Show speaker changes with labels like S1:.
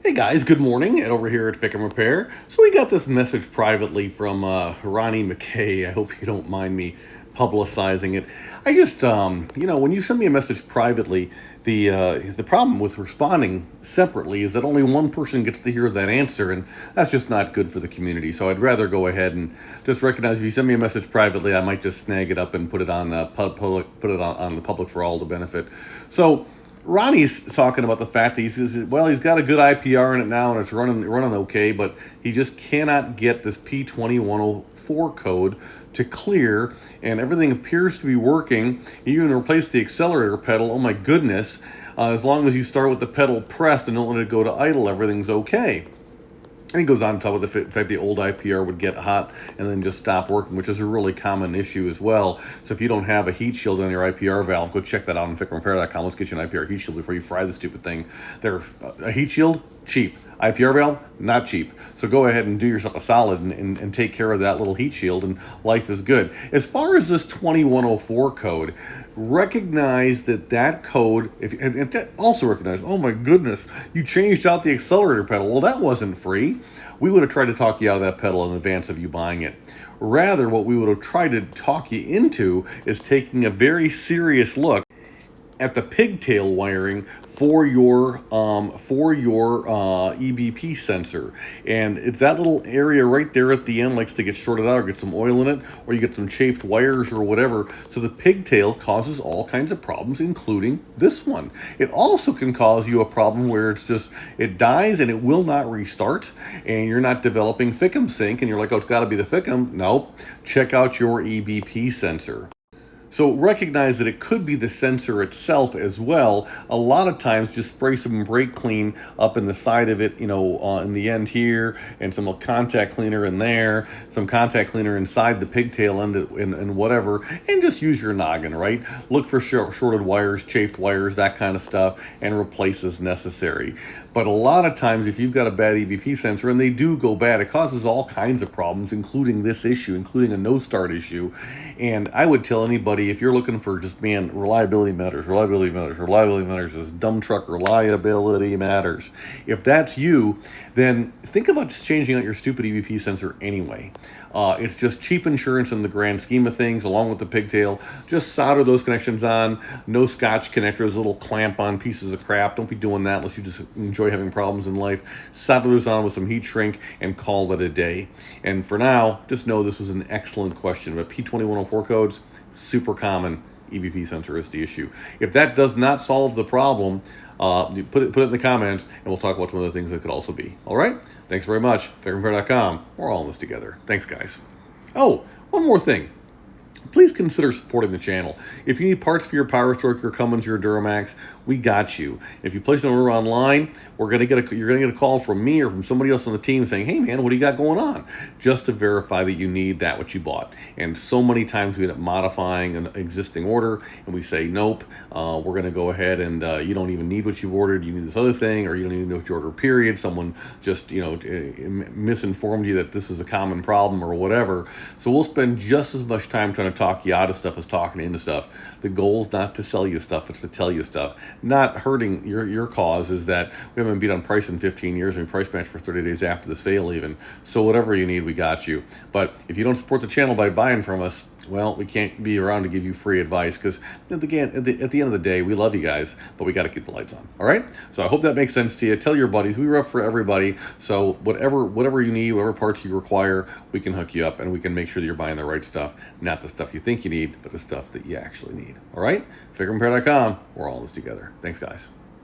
S1: Hey guys, good morning. Ed over here at FICM Repair. So we got this message privately from Ronnie Mckay. I hope you don't mind me publicizing it. I just, when you send me a message privately, the problem with responding separately is that only one person gets to hear that answer, and that's just not good for the community. So I'd rather go ahead and just recognize if you send me a message privately, I might just snag it up and put it on on the public for all to benefit. So Ronnie's talking about the fact that he says, well, he's got a good IPR in it now and it's running okay, but he just cannot get this P2104 code to clear, and everything appears to be working. He even replaced the accelerator pedal. Oh my goodness. As long as you start with the pedal pressed and don't let it go to idle, everything's okay. And he goes on to talk about the fact the old IPR would get hot and then just stop working, which is a really common issue as well. So if you don't have a heat shield on your IPR valve, go check that out on FICMRepair.com. Let's get you an IPR heat shield before you fry the stupid thing. A heat shield, cheap. IPR valve, not cheap. So go ahead and do yourself a solid and take care of that little heat shield, and life is good. As far as this 2104 code, recognize that code, and also recognize, oh my goodness, you changed out the accelerator pedal. Well, that wasn't free. We would have tried to talk you out of that pedal in advance of you buying it. Rather, what we would have tried to talk you into is taking a very serious look at the pigtail wiring for your EBP sensor, and it's that little area right there at the end likes to get shorted out or get some oil in it, or you get some chafed wires or whatever. So the pigtail causes all kinds of problems, including this one. It also can cause you a problem where it dies and it will not restart, and you're not developing FICM sync, and you're like, oh, it's got to be the FICM. Nope. Check out your EBP sensor. So recognize that it could be the sensor itself as well. A lot of times just spray some brake clean up in the side of it, in the end here, and some contact cleaner in there, some contact cleaner inside the pigtail end and whatever, and just use your noggin, right? Look for shorted wires, chafed wires, that kind of stuff, and replace as necessary. But a lot of times if you've got a bad EBP sensor, and they do go bad, it causes all kinds of problems, including this issue, including a no start issue. And I would tell anybody, if you're looking for just, reliability matters, this dumb truck reliability matters. If that's you, then think about just changing out your stupid EBP sensor anyway. It's just cheap insurance in the grand scheme of things, along with the pigtail. Just solder those connections on. No Scotch connectors, little clamp-on pieces of crap. Don't be doing that unless you just enjoy having problems in life. Solder those on with some heat shrink and call it a day. And for now, just know this was an excellent question. But P2104 codes, super common. EBP sensor is the issue. If that does not solve the problem, put it in the comments, and we'll talk about some other things that could also be. All right? Thanks very much. FICMRepair.com. We're all in this together. Thanks, guys. Oh, one more thing. Please consider supporting the channel. If you need parts for your Power Stroke, your Cummins, your Duramax, we got you. If you place an order online, you're gonna get a call from me or from somebody else on the team saying, hey man, what do you got going on? Just to verify that you need that what you bought. And so many times we end up modifying an existing order and we say, nope, we're gonna go ahead and you don't even need what you've ordered, you need this other thing, or you don't even know what you ordered, period. Someone just misinformed you that this is a common problem or whatever. So we'll spend just as much time trying to talk you out of stuff as talking into stuff. The goal is not to sell you stuff, it's to tell you stuff. Not hurting your cause is that we haven't beat on price in 15 years, and we price match for 30 days after the sale even. So whatever you need, we got you. But if you don't support the channel by buying from us, well, we can't be around to give you free advice, because at the end of the day, we love you guys, but we got to keep the lights on. All right? So I hope that makes sense to you. Tell your buddies. We rep for everybody. So whatever you need, whatever parts you require, we can hook you up, and we can make sure that you're buying the right stuff, not the stuff you think you need, but the stuff that you actually need. All right? FICMRepair.com. We're all in this together. Thanks, guys.